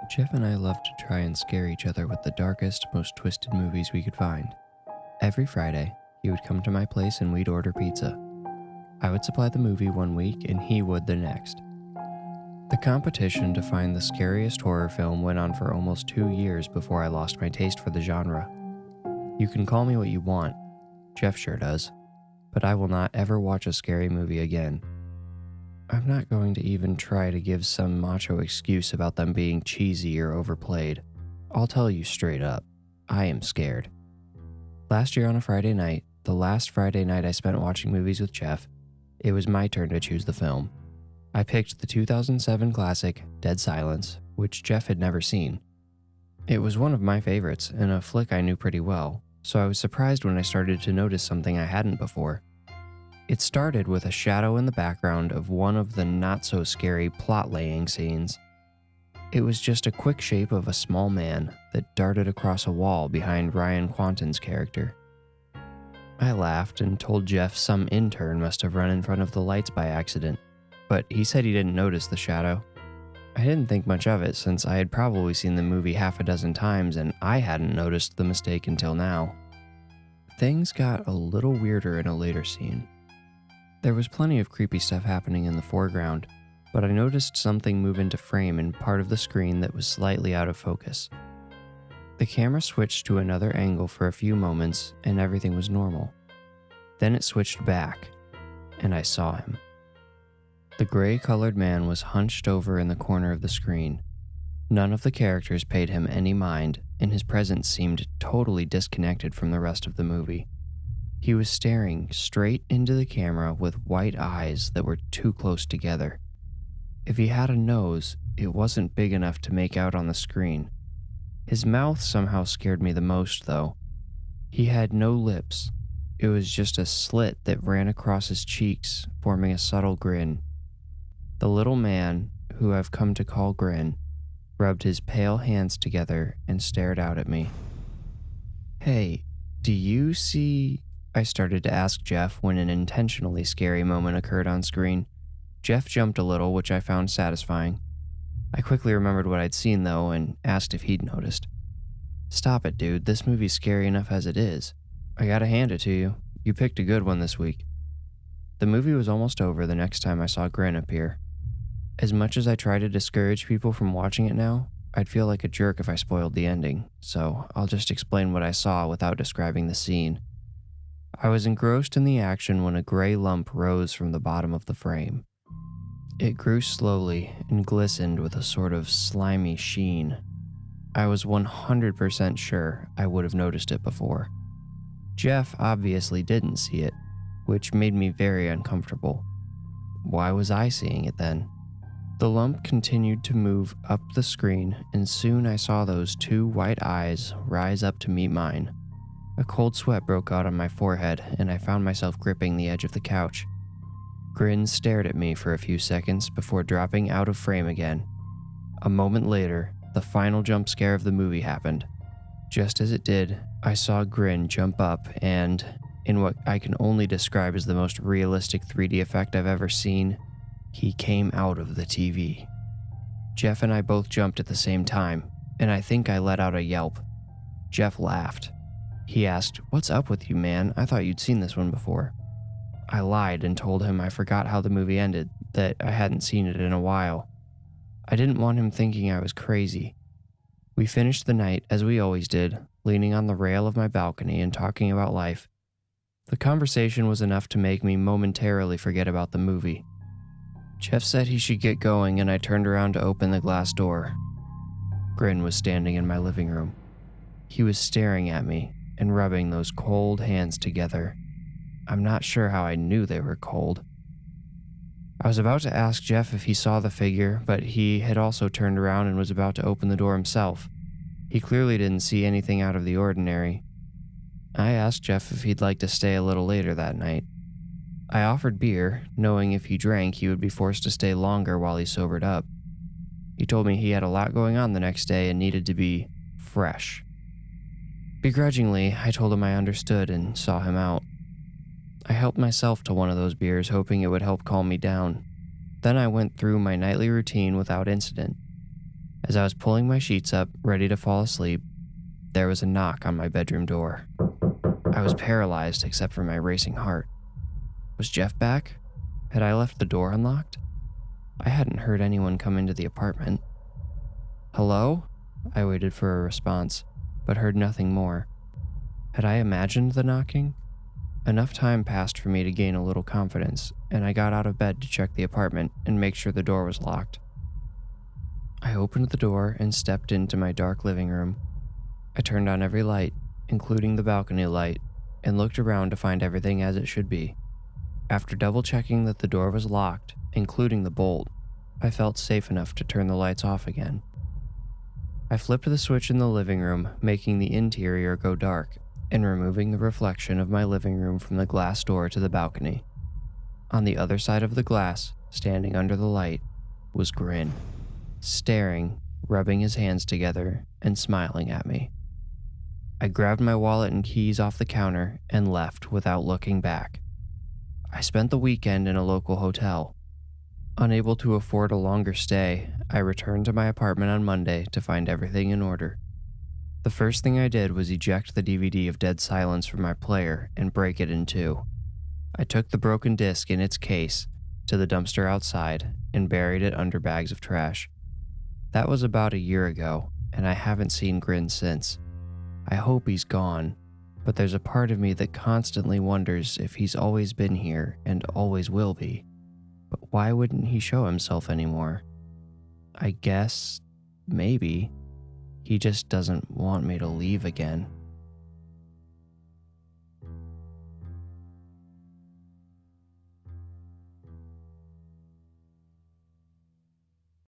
Jeff and I loved to try and scare each other with the darkest, most twisted movies we could find. Every Friday, he would come to my place and we'd order pizza. I would supply the movie one week and he would the next. The competition to find the scariest horror film went on for almost 2 years before I lost my taste for the genre. You can call me what you want, Jeff sure does, but I will not ever watch a scary movie again. I'm not going to even try to give some macho excuse about them being cheesy or overplayed. I'll tell you straight up, I am scared. Last year on a Friday night, the last Friday night I spent watching movies with Jeff, it was my turn to choose the film. I picked the 2007 classic, Dead Silence, which Jeff had never seen. It was one of my favorites and a flick I knew pretty well, so I was surprised when I started to notice something I hadn't before. It started with a shadow in the background of one of the not-so-scary plot-laying scenes. It was just a quick shape of a small man that darted across a wall behind Ryan Quanten's character. I laughed and told Jeff some intern must have run in front of the lights by accident, but he said he didn't notice the shadow. I didn't think much of it since I had probably seen the movie half a dozen times and I hadn't noticed the mistake until now. Things got a little weirder in a later scene. There was plenty of creepy stuff happening in the foreground, but I noticed something move into frame in part of the screen that was slightly out of focus. The camera switched to another angle for a few moments and everything was normal. Then it switched back, and I saw him. The gray-colored man was hunched over in the corner of the screen. None of the characters paid him any mind, and his presence seemed totally disconnected from the rest of the movie. He was staring straight into the camera with white eyes that were too close together. If he had a nose, it wasn't big enough to make out on the screen. His mouth somehow scared me the most, though. He had no lips. It was just a slit that ran across his cheeks, forming a subtle grin. The little man, who I've come to call Grin, rubbed his pale hands together and stared out at me. "Hey, do you see..." I started to ask Jeff when an intentionally scary moment occurred on screen. Jeff jumped a little, which I found satisfying. I quickly remembered what I'd seen, though, and asked if he'd noticed. "Stop it, dude. This movie's scary enough as it is. I gotta hand it to you. You picked a good one this week." The movie was almost over the next time I saw Grin appear. As much as I try to discourage people from watching it now, I'd feel like a jerk if I spoiled the ending, so I'll just explain what I saw without describing the scene. I was engrossed in the action when a gray lump rose from the bottom of the frame. It grew slowly and glistened with a sort of slimy sheen. I was 100% sure I would have noticed it before. Jeff obviously didn't see it, which made me very uncomfortable. Why was I seeing it then? The lump continued to move up the screen, and soon I saw those two white eyes rise up to meet mine. A cold sweat broke out on my forehead, and I found myself gripping the edge of the couch. Grin stared at me for a few seconds before dropping out of frame again. A moment later, the final jump scare of the movie happened. Just as it did, I saw Grin jump up and, in what I can only describe as the most realistic 3D effect I've ever seen, he came out of the TV. Jeff and I both jumped at the same time, and I think I let out a yelp. Jeff laughed. He asked, "What's up with you, man? I thought you'd seen this one before." I lied and told him I forgot how the movie ended, that I hadn't seen it in a while. I didn't want him thinking I was crazy. We finished the night, as we always did, leaning on the rail of my balcony and talking about life. The conversation was enough to make me momentarily forget about the movie. Jeff said he should get going, and I turned around to open the glass door. Grin was standing in my living room. He was staring at me and rubbing those cold hands together. I'm not sure how I knew they were cold. I was about to ask Jeff if he saw the figure, but he had also turned around and was about to open the door himself. He clearly didn't see anything out of the ordinary. I asked Jeff if he'd like to stay a little later that night. I offered beer, knowing if he drank he would be forced to stay longer while he sobered up. He told me he had a lot going on the next day and needed to be fresh. Begrudgingly, I told him I understood and saw him out. I helped myself to one of those beers, hoping it would help calm me down. Then I went through my nightly routine without incident. As I was pulling my sheets up, ready to fall asleep, there was a knock on my bedroom door. I was paralyzed except for my racing heart. Was Jeff back? Had I left the door unlocked? I hadn't heard anyone come into the apartment. Hello? I waited for a response, but heard nothing more. Had I imagined the knocking? Enough time passed for me to gain a little confidence, and I got out of bed to check the apartment and make sure the door was locked. I opened the door and stepped into my dark living room. I turned on every light, including the balcony light, and looked around to find everything as it should be. After double-checking that the door was locked, including the bolt, I felt safe enough to turn the lights off again. I flipped the switch in the living room, making the interior go dark, and removing the reflection of my living room from the glass door to the balcony. On the other side of the glass, standing under the light, was GRIN, staring, rubbing his hands together, and smiling at me. I grabbed my wallet and keys off the counter and left without looking back. I spent the weekend in a local hotel. Unable to afford a longer stay, I returned to my apartment on Monday to find everything in order. The first thing I did was eject the DVD of Dead Silence from my player and break it in two. I took the broken disc in its case to the dumpster outside and buried it under bags of trash. That was about a year ago, and I haven't seen GRIN since. I hope he's gone, but there's a part of me that constantly wonders if he's always been here and always will be. But why wouldn't he show himself anymore? I guess, maybe, he just doesn't want me to leave again.